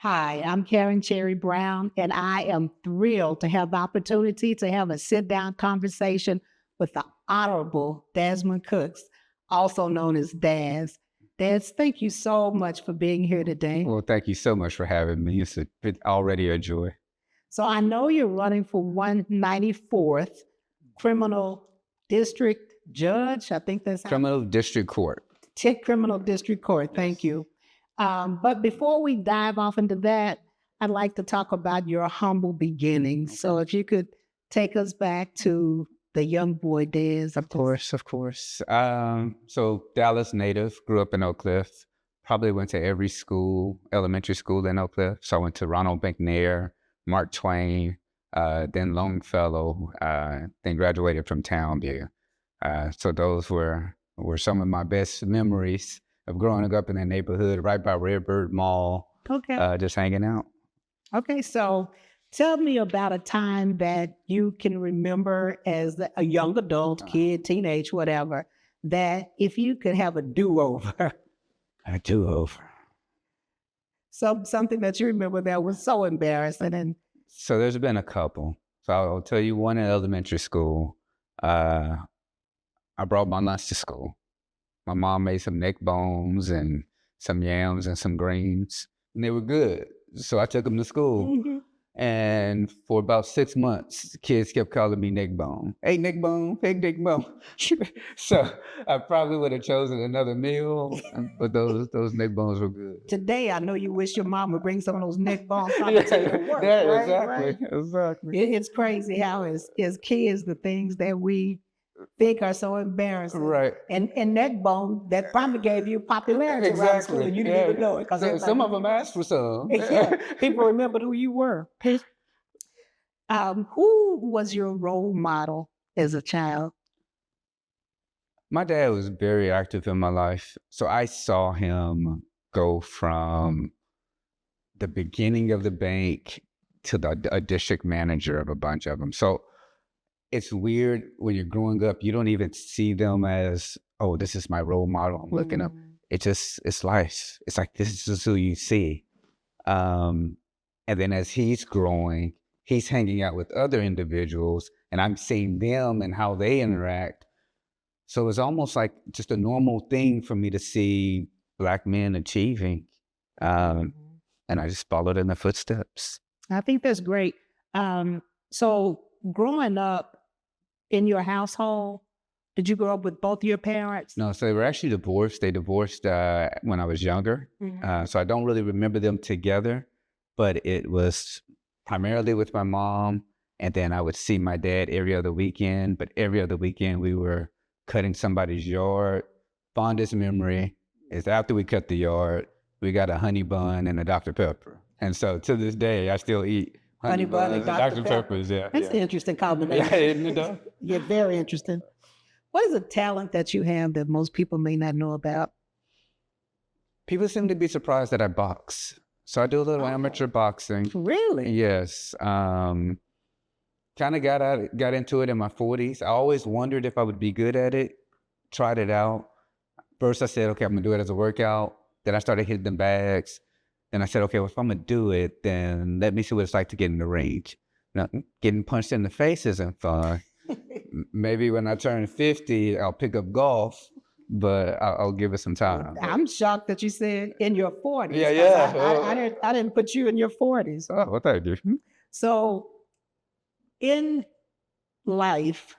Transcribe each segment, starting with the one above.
Hi, I'm Karen Cherry Brown, and I am thrilled to have the opportunity to have a sit down conversation with the Honorable Desmond Cooks, also known as Daz. Daz, thank you so much for being here today. Well, thank you so much for having me. It's already a joy. So I know you're running for 194th Criminal District Judge. I think that's Criminal District Court. Criminal District Court. Thank you. But before we dive off into that, I'd like to talk about your humble beginnings. So if you could take us back to the young boy days. Of course, of course. So Dallas native, grew up in Oak Cliff. Probably went to every school, elementary school in Oak Cliff. So I went to Ronald McNair, Mark Twain, then Longfellow, then graduated from Townview. So those were some of my best memories of growing up in that neighborhood right by Redbird Mall, Okay. just hanging out. Okay. So tell me about a time that you can remember as a young adult, kid, teenage, whatever, that if you could have a do-over. A do-over. So something that you remember that was so embarrassing. And So there's been a couple. So I'll tell you one in elementary school. I brought my lunch to school. My mom made some neck bones and some yams and some greens, and they were good. So I took them to school. And for about 6 months, the kids kept calling me neck bone. Hey, neck bone, hey, neck bone. So I probably would have chosen another meal, but those neck bones were good. today, I know you wish your mom would bring some of those neck bones to work. Yeah, right? exactly, exactly. It's crazy how as kids, the things that we think are so embarrassing. Right. And neck bone, that probably gave you popularity around school, and you didn't even know it. So some of them asked for some. Yeah, people remembered who you were. Who was your role model as a child? My dad was very active in my life. So I saw him go from the beginning of the bank to a district manager of a bunch of them. So it's weird when you're growing up, you don't even see them as, oh, this is my role model. I'm looking up. It's life. It's like, this is just who you see. And then as he's growing, he's hanging out with other individuals and I'm seeing them and how they interact. So it's almost like just a normal thing for me to see Black men achieving. And I just followed in the footsteps. I think that's great. So growing up in your household, did you grow up with both your parents? No, so they were actually divorced. They divorced when I was younger. So I don't really remember them together, but it was primarily with my mom. And then I would see my dad every other weekend, but every other weekend we were cutting somebody's yard. Fondest memory is after we cut the yard, we got a honey bun and a Dr. Pepper. And so to this day, I still eat honey bun and Dr. Peppers. Yeah, That's an interesting combination. Yeah, isn't it? Yeah, very interesting. What is a talent that you have that most people may not know about? People seem to be surprised that I box. So I do a little amateur boxing. Really? Yes. Kind of got into it in my 40s. I always wondered if I would be good at it. Tried it out. First I said, okay, I'm gonna do it as a workout. Then I started hitting the bags. Then I said, okay, well, if I'm gonna do it, then let me see what it's like to get in the range. Now, getting punched in the face isn't fun. Maybe when I turn 50, I'll pick up golf, but I'll give it some time. I'm shocked that you said in your 40s. Yeah. I didn't put you in your 40s. Oh, what I do? So in life,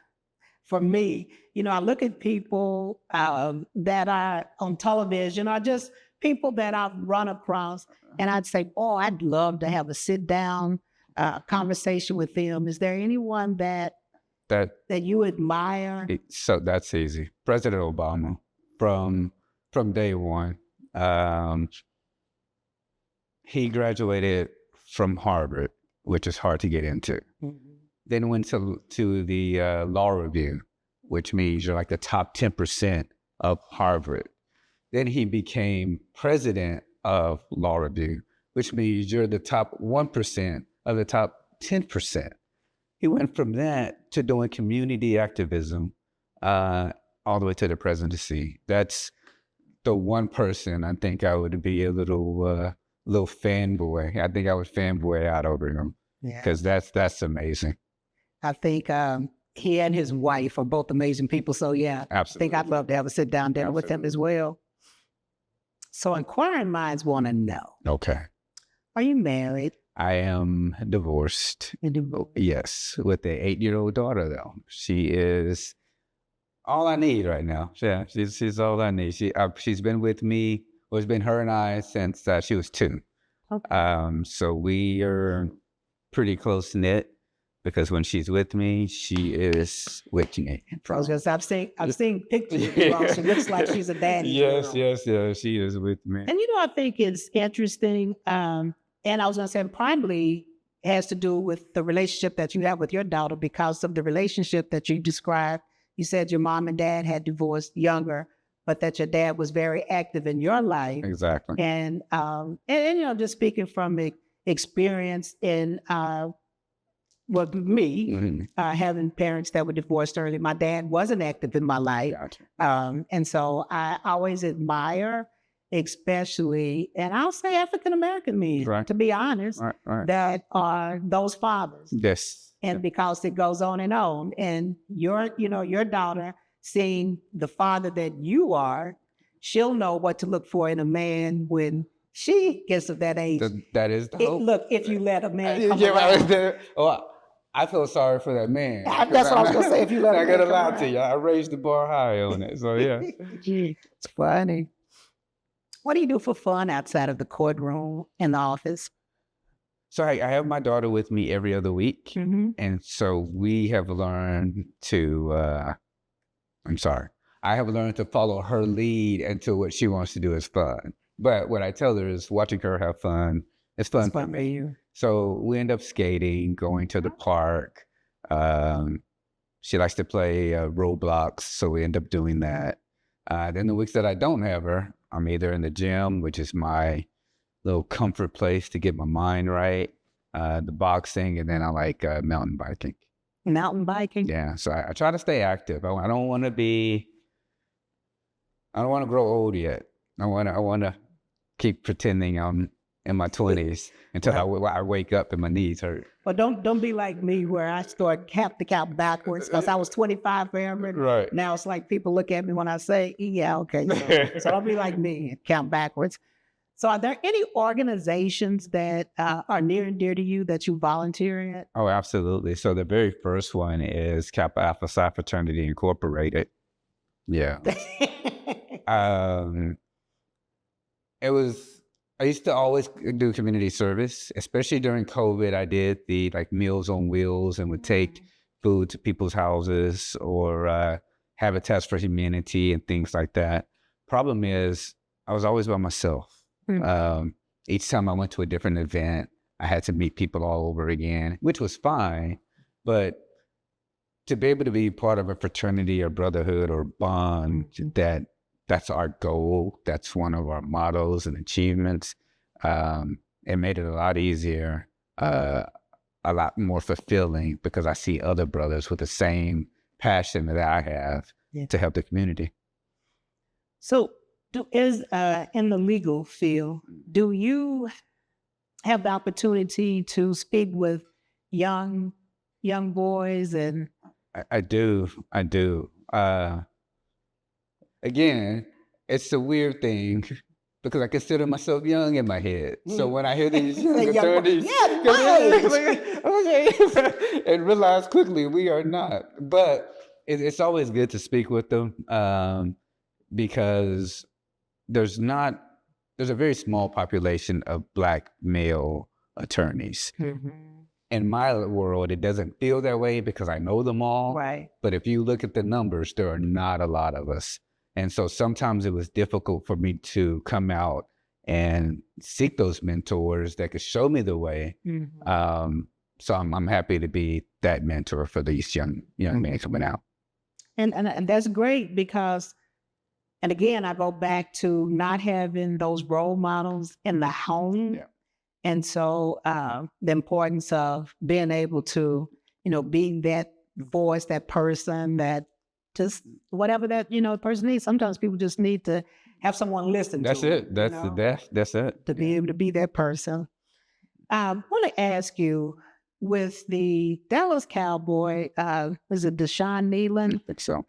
for me, I look at people that are on television or just people that I've run across, and I'd say, oh, I'd love to have a sit down conversation with them. Is there anyone that you admire? So that's easy. President Obama, from day one. He graduated from Harvard, which is hard to get into. Then went to the law review, which means you're like the top 10% of Harvard. Then he became president of law review, which means you're the top 1% of the top 10%. He went from that to doing community activism all the way to the presidency. That's the one person I think I would be a little little fanboy. I think I would fanboy out over him Yeah. because that's amazing. I think he and his wife are both amazing people. So yeah, I Absolutely. think I'd love to have a sit down dinner with him as well. So inquiring minds want to know, Okay. are you married? I am divorced. And divorced? Yes, with an 8-year-old daughter though. She is all I need right now. Yeah, she's all I need. She's been with me. Well, it's been her and I since she was 2. Okay. So we are pretty close knit because when she's with me, she is with me. I was gonna say, I've seen pictures of you all. She looks like she's a daddy. Yes, girl. yes, she is with me. And I think it's interesting. And I was gonna say, probably has to do with the relationship that you have with your daughter because of the relationship that you described. You said your mom and dad had divorced younger, but that your dad was very active in your life. Exactly. And just speaking from experience in with me, having parents that were divorced early, my dad wasn't active in my life. Gotcha. And so I always admire, especially, and I'll say African-American men, Right. to be honest, Right. that are those fathers. Yes. And because it goes on. And your daughter, seeing the father that you are, she'll know what to look for in a man when she gets to that age. That is the hope. Look, if you let a man come Yeah, around. oh, I feel sorry for that man. That's what I was gonna say. If you let a I man gotta come lie around. to you. I raised the bar high on it. So yeah. It's funny. What do you do for fun outside of the courtroom and the office? So I have my daughter with me every other week. Mm-hmm. And so we have learned to, I have learned to follow her lead until what she wants to do is fun. But what I tell her is watching her have fun. It's fun. It's fun for you. So we end up skating, going to the park. She likes to play Roblox, so we end up doing that. Then the weeks that I don't have her, I'm either in the gym, which is my little comfort place to get my mind right, the boxing, and then I like mountain biking. Mountain biking? Yeah, so I try to stay active. I don't want to grow old yet. I want to keep pretending I'm in my 20s until I wake up and my knees hurt. Well, don't be like me where I start to count backwards because I was 25 forever. Right. Now it's like people look at me when I say, yeah, okay. So don't be like me and count backwards. So are there any organizations that are near and dear to you that you volunteer at? Oh, absolutely. So the very first one is Kappa Alpha Psi Fraternity Incorporated. Yeah. I used to always do community service, especially during COVID. I did the Meals on Wheels and would take food to people's houses or Habitats for Humanity and things like that. Problem is, I was always by myself. Each time I went to a different event, I had to meet people all over again, which was fine. But to be able to be part of a fraternity or brotherhood or bond, that's our goal. That's one of our mottos and achievements. It made it a lot easier, a lot more fulfilling because I see other brothers with the same passion that I have to help the community. So in the legal field, do you have the opportunity to speak with young boys? And I do. Again, it's a weird thing because I consider myself young in my head. So when I hear these young attorneys, and realize quickly we are not. But it's always good to speak with them because there's a very small population of Black male attorneys. In my world, it doesn't feel that way because I know them all. Right. But if you look at the numbers, there are not a lot of us. And so sometimes it was difficult for me to come out and seek those mentors that could show me the way. So I'm happy to be that mentor for these young men coming out. And that's great because, and again, I go back to not having those role models in the home. Yeah. And so the importance of being able to, be that voice, that person that just whatever that, person needs. Sometimes people just need to have someone listen That's to them, it. That's the death. That's it. to be able to be that person. I want to ask you, with the Dallas Cowboy, was it Deshaun Nealon, So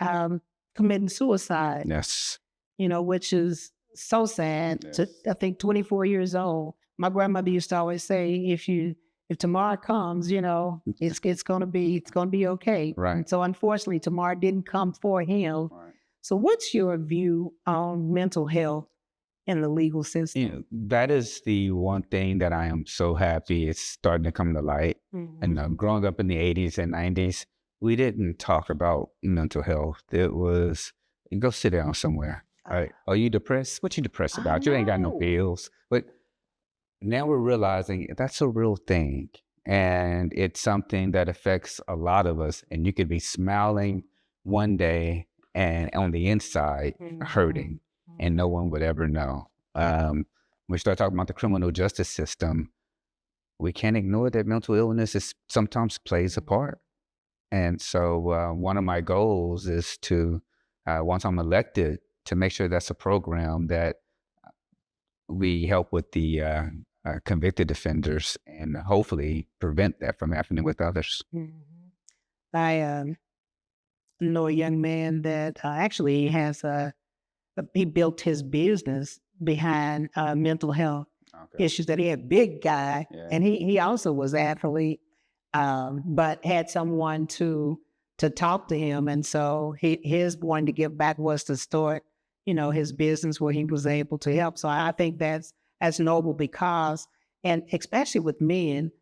committing suicide, yes. which is so sad. I think 24 years old. My grandmother used to always say, if tomorrow comes, it's gonna be okay. Right. And so unfortunately, tomorrow didn't come for him. Right. So what's your view on mental health in the legal system? That is the one thing that I am so happy it's starting to come to light. And growing up in the 80s and 90s, we didn't talk about mental health. It was, go sit down somewhere. All right. Are you depressed? What you depressed about? You ain't got no bills. But now we're realizing that's a real thing. And it's something that affects a lot of us. And you could be smiling one day and on the inside hurting, and no one would ever know. When we start talking about the criminal justice system, we can't ignore that mental illness sometimes plays a part. And so one of my goals is to, once I'm elected, to make sure that's a program that we help with the convicted offenders and hopefully prevent that from happening with others. I know a young man that actually he built his business behind mental health issues, that he had big guy, and he also was athlete, but had someone to talk to him. And so his wanting to give back was to start, his business where he was able to help. So I think that's noble, because, and especially with men,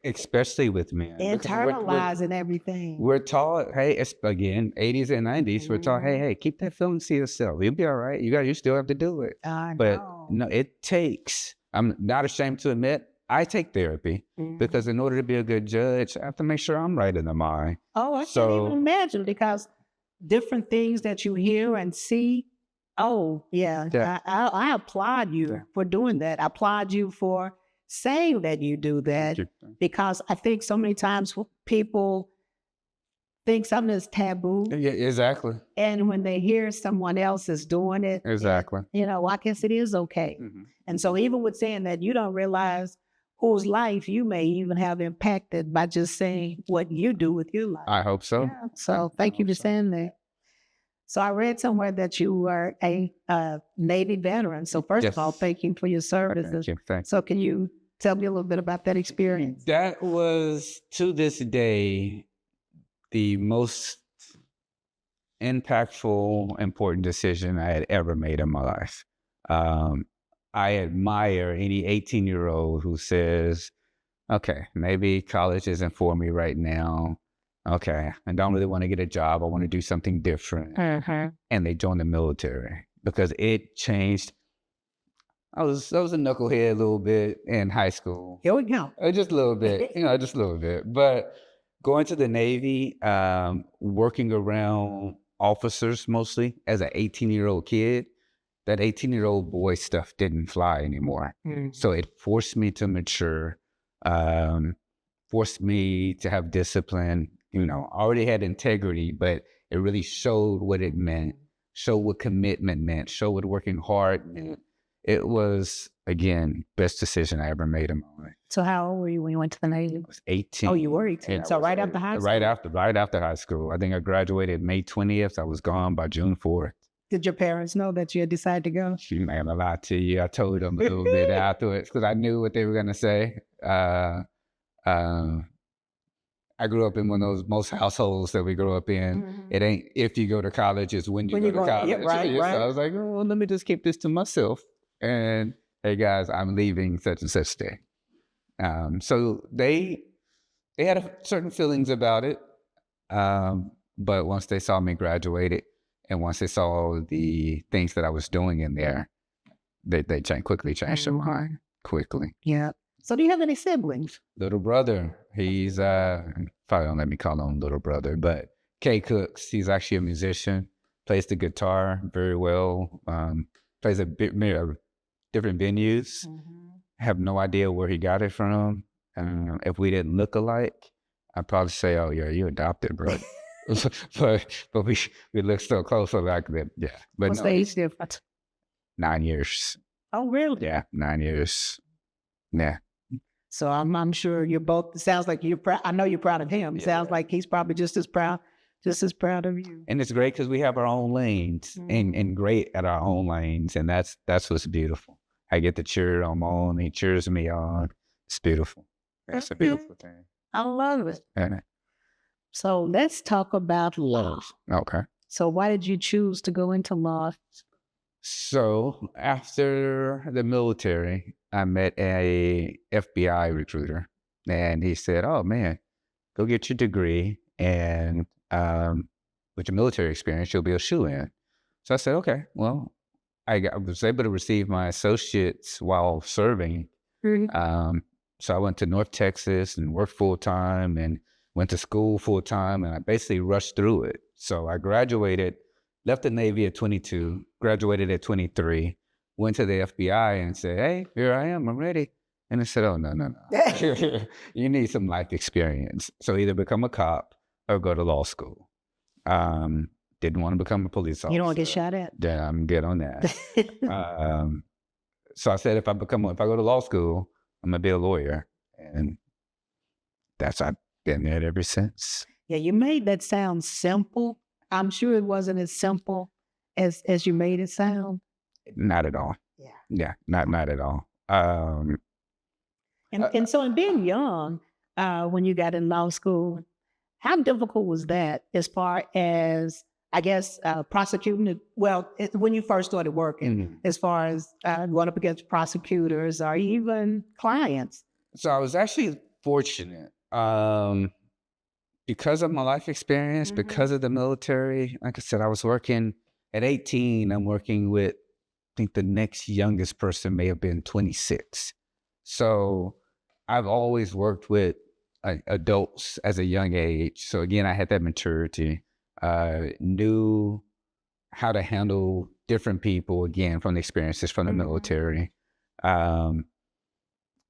internalizing everything. We're taught, hey, it's again 80s and 90s. We're taught, hey, keep that feeling to yourself. You'll be all right. You still have to do it. But no, it takes. I'm not ashamed to admit I take therapy because in order to be a good judge, I have to make sure I'm right in the mind. Oh, I can't even imagine, because different things that you hear and see. Oh, yeah. I applaud you for doing that. I applaud you for saying that you do that, because I think so many times people think something is taboo. Yeah, exactly. And when they hear someone else is doing it, exactly, I guess it is okay. And so even with saying that, you don't realize whose life you may even have impacted by just saying what you do with your life. I hope so. Yeah. So thank you for saying that. So I read somewhere that you were a Navy veteran. So first of all, thank you for your services. Thank you. So can you tell me a little bit about that experience? That was, to this day, the most impactful, important decision I had ever made in my life. I admire any 18-year-old who says, okay, maybe college isn't for me right now. Okay, I don't really want to get a job. I want to do something different. And they joined the military because it changed. I was a knucklehead a little bit in high school. Here we go. Just a little bit, just a little bit. But going to the Navy, working around officers mostly as an 18-year-old kid, that 18-year-old boy stuff didn't fly anymore. So it forced me to mature, forced me to have discipline. I already had integrity, but it really showed what it meant, showed what commitment meant, showed what working hard meant. It was, again, best decision I ever made in my life. So how old were you when you went to the Navy? I was 18. Oh, you were 18. Yeah, so right after high school? Right after high school. I think I graduated May 20th. I was gone by June 4th. Did your parents know that you had decided to go? I'm not gonna lie to you. I told them a little bit afterwards because I knew what they were gonna say. I grew up in one of those most households that we grew up in. It ain't if you go to college, it's when you go to college. Yeah, right. So I was like, well, let me just keep this to myself. And hey, guys, I'm leaving such and such day. So they had certain feelings about it. But once they saw me graduated, and once they saw the things that I was doing in there, they quickly changed their mind. Quickly. Yeah. So do you have any siblings? Little brother. He's probably don't let me call him little brother, but Kay Cooks. He's actually a musician. Plays the guitar very well. Plays a bit different venues. Have no idea where he got it from. If we didn't look alike, I'd probably say, "Oh yeah, you adopted, bro." but we look so close, so like that. Yeah. But what's the age difference? 9 years. Oh, really? Yeah, 9 years. Yeah. So I'm sure you're both. It sounds like you're proud. I know you're proud of him. It sounds like he's probably just as proud of you. And it's great because we have our own lanes and great at our own lanes. And that's what's beautiful. I get to cheer him on. He cheers me on. It's beautiful. It's a beautiful thing. I love it. And, So let's talk about law. okay. So why did you choose to go into law? So after the military, I met a FBI recruiter, and he said, "Oh man, go get your degree, and with your military experience, you'll be a shoo-in." So I said, "Okay." Well, I was able to receive my associates while serving. So I went to North Texas and worked full time, and went to school full time, and I basically rushed through it. So I graduated. Left the Navy at 22, graduated at 23, went to the FBI and said, "Hey, here I am, I'm ready." And they said, "Oh, no. You need some life experience. So either become a cop or go to law school." Didn't want to become a police officer. You don't want to get shot at? Yeah, I'm good on that. So I said, if I go to law school, I'm going to be a lawyer. And I've been there ever since. Yeah, you made that sound simple. I'm sure it wasn't as simple as you made it sound. Not at all. Yeah, not at all. And so in being young, when you got in law school, how difficult was that as far as, I guess, prosecuting? When you first started working, as far as going up against prosecutors or even clients? So I was actually fortunate. Because of my life experience, because of the military, like I said, I was working at 18. I'm working with, I think the next youngest person may have been 26. So I've always worked with adults as a young age. So again, I had that maturity, knew how to handle different people, again, from the experiences from the military.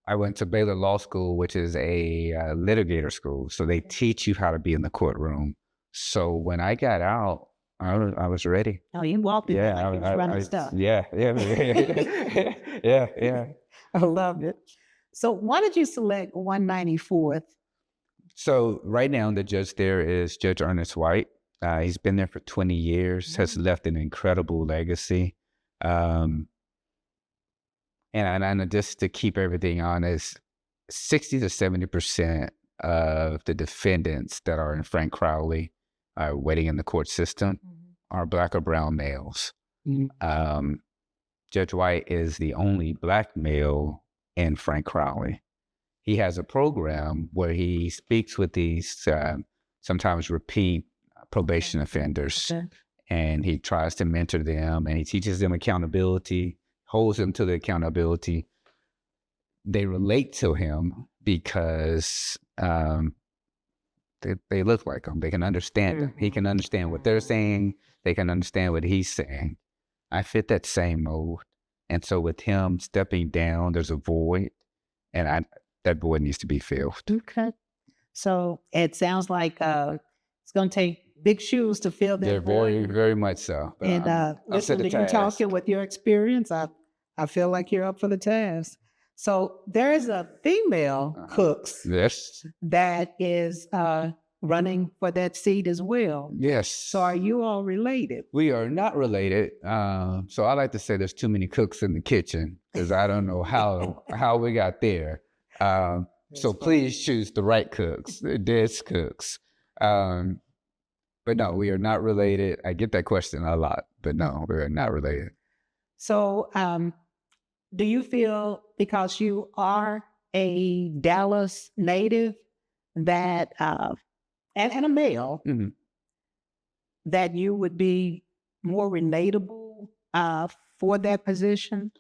I went to Baylor Law School, which is a litigator school. So they teach you how to be in the courtroom. So when I got out, I was ready. Oh, you walked in like you was running stuff. Yeah. I love it. So why did you select 194th? So right now, the judge there is Judge Ernest White. He's been there for 20 years, has left an incredible legacy. And just to keep everything honest, 60 to 70% of the defendants that are in Frank Crowley waiting in the court system are Black or brown males. Judge White is the only Black male in Frank Crowley. He has a program where he speaks with these sometimes repeat probation offenders, and he tries to mentor them, and he teaches them accountability, holds them to the accountability. They relate to him because they look like him. They can understand him. He can understand what they're saying. They can understand what he's saying. I fit that same mold. And so with him stepping down, there's a void, and that void needs to be filled. Okay. So it sounds like it's going to take big shoes to fill that They're void. very, very much so. But And listen to you talking with your experience, I feel like you're up for the task. So there is a female cooks Yes. that is running for that seat as well. Yes. So are you all related? We are not related. So I like to say there's too many cooks in the kitchen because I don't know how we got there. So please choose the right cooks, the desk cooks. But no, we are not related. I get that question a lot, but no, we are not related. So do you feel, because you are a Dallas native, that and a male, that you would be more relatable for that position?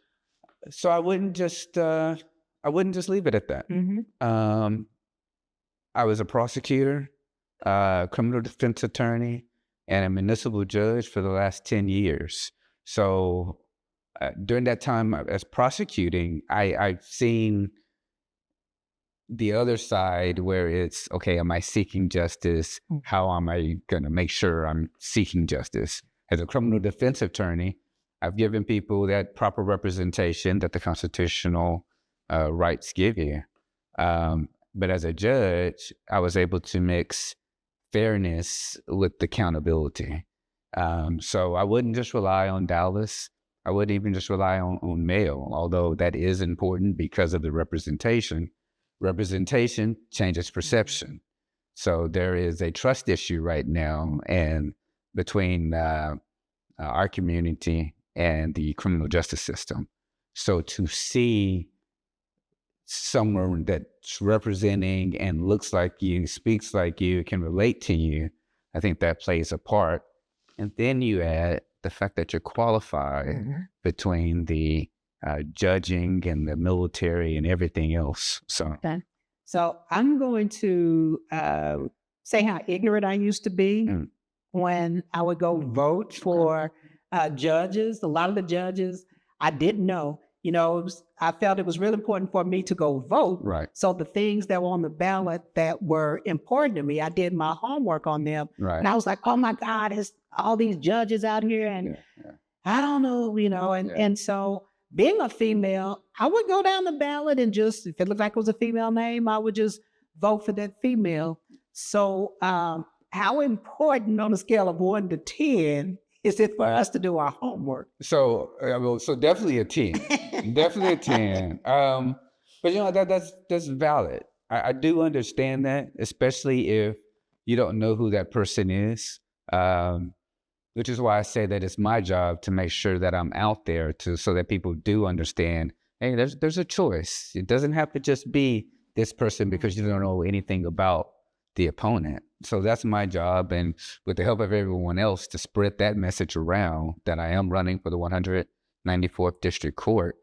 So I wouldn't just leave it at that. I was a prosecutor, criminal defense attorney, and a municipal judge for the last 10 years. So during that time as prosecuting, I've seen the other side where it's, okay, am I seeking justice? How am I going to make sure I'm seeking justice? As a criminal defense attorney, I've given people that proper representation that the constitutional rights give you. But as a judge, I was able to mix fairness with accountability. So I wouldn't just rely on Dallas. I wouldn't even just rely on male, although that is important because of the representation. Representation changes perception. So there is a trust issue right now, and between our community and the criminal justice system. So to see someone that's representing and looks like you, speaks like you, can relate to you, I think that plays a part. And then you add the fact that you're qualified between the judging and the military and everything else. So, Okay. So I'm going to say how ignorant I used to be when I would go vote for judges. A lot of the judges I didn't know. You know, I felt it was really important for me to go vote. right, So the things that were on the ballot that were important to me, I did my homework on them. right. And I was like, oh my God, there's all these judges out here and I don't know, you know, and so being a female, I would go down the ballot and just, if it looked like it was a female name, I would just vote for that female. So how important on a scale of 1 to 10 is it for us to do our homework? So, so definitely a 10, definitely a 10. But you know, that's valid. I do understand that, especially if you don't know who that person is. Which is why I say that it's my job to make sure that I'm out there so that people do understand, hey, there's a choice. It doesn't have to just be this person because you don't know anything about the opponent. So that's my job, and with the help of everyone else, to spread that message around that I am running for the 194th District Court,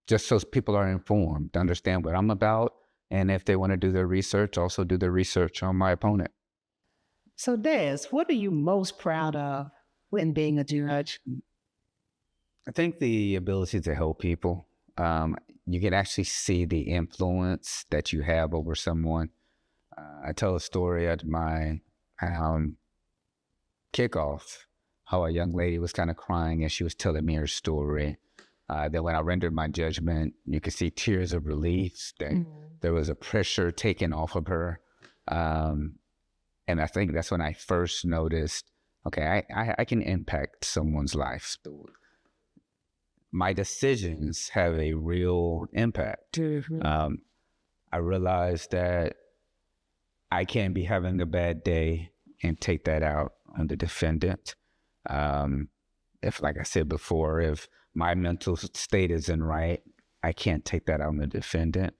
just so people are informed, understand what I'm about, and if they want to do their research, also do their research on my opponent. So Des, what are you most proud of when being a judge? I think the ability to help people. You can actually see the influence that you have over someone. I tell a story at my kickoff, how a young lady was kind of crying as she was telling me her story. Then when I rendered my judgment, you could see tears of relief that there was a pressure taken off of her. And I think that's when I first noticed, okay, I can impact someone's life. My decisions have a real impact. I realized that I can't be having a bad day and take that out on the defendant. If, like I said before, if my mental state isn't right, I can't take that out on the defendant.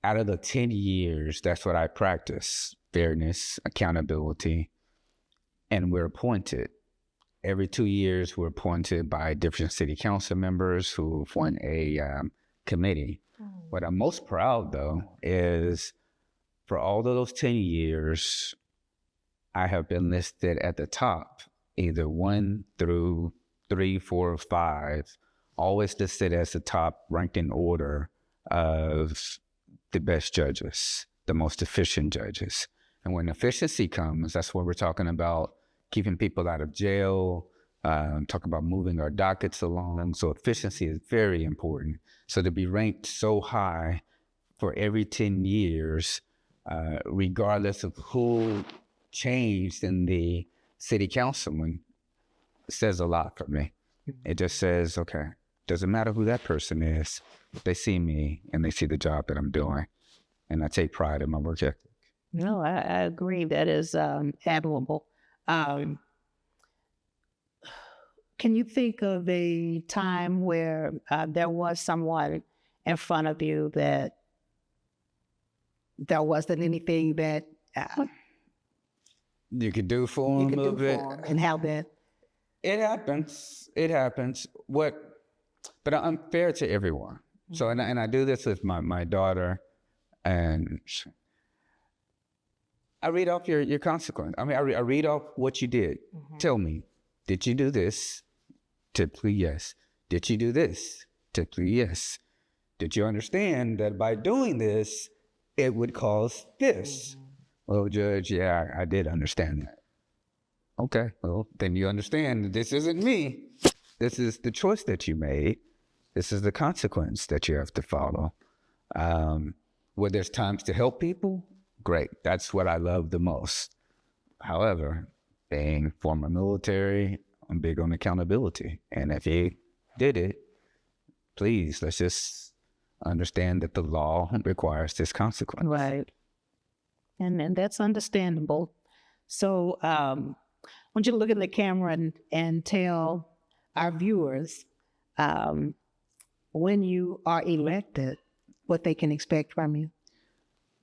Out of the 10 years, that's what I practice: fairness, accountability, and we're appointed. Every 2 years, we're appointed by different city council members who form a committee. What I'm most proud, though, is for all of those 10 years, I have been listed at the top, either 1 through 3, 4, or 5, always listed as the top ranked in order of the best judges, the most efficient judges. And when efficiency comes, that's what we're talking about: keeping people out of jail, talk about moving our dockets along. So efficiency is very important. So to be ranked so high for every 10 years, regardless of who changed in the city councilman, says a lot for me. It just says, okay, doesn't matter who that person is, they see me and they see the job that I'm doing. And I take pride in my work ethic. No, I agree. That is admirable. Can you think of a time where there was someone in front of you that there wasn't anything that you could do for you them could a do little bit? for 'em, and how that? It happens. It happens. But I'm fair to everyone. So, and I do this with my daughter, and I read off your consequence. I mean, I read off what you did. Tell me, did you do this? Typically, yes. Did you do this? Typically, yes. Did you understand that by doing this, it would cause this? Well, Judge, yeah, I did understand that. Okay, well, then you understand this isn't me. This is the choice that you made. This is the consequence that you have to follow. Where there's times to help people, great. That's what I love the most. However, being former military, I'm big on accountability. And if he did it, please, let's just understand that the law requires this consequence. Right. And that's understandable. So I want you to look in the camera and tell our viewers when you are elected, what they can expect from you.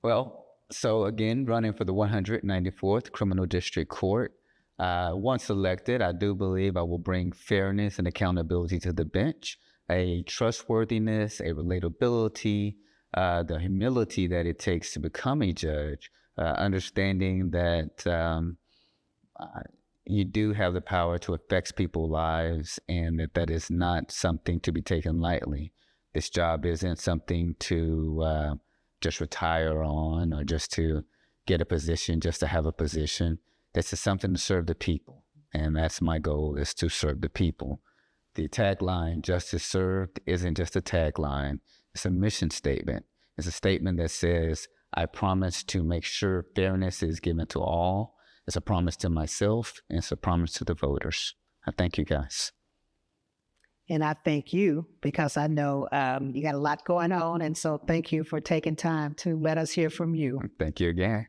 Well, so again, running for the 194th Criminal District Court. Once elected, I do believe I will bring fairness and accountability to the bench, a trustworthiness, a relatability, the humility that it takes to become a judge, understanding that you do have the power to affect people's lives and that is not something to be taken lightly. This job isn't something to just retire on or just to get a position, just to have a position. This is something to serve the people. And that's my goal, is to serve the people. The tagline, justice served, isn't just a tagline. It's a mission statement. It's a statement that says, I promise to make sure fairness is given to all. It's a promise to myself, and it's a promise to the voters. I thank you guys. And I thank you because I know you got a lot going on. And so thank you for taking time to let us hear from you. Thank you again.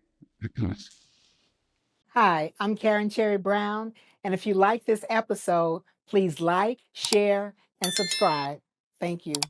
Hi, I'm Karen Cherry Brown. And if you like this episode, please like, share, and subscribe. Thank you.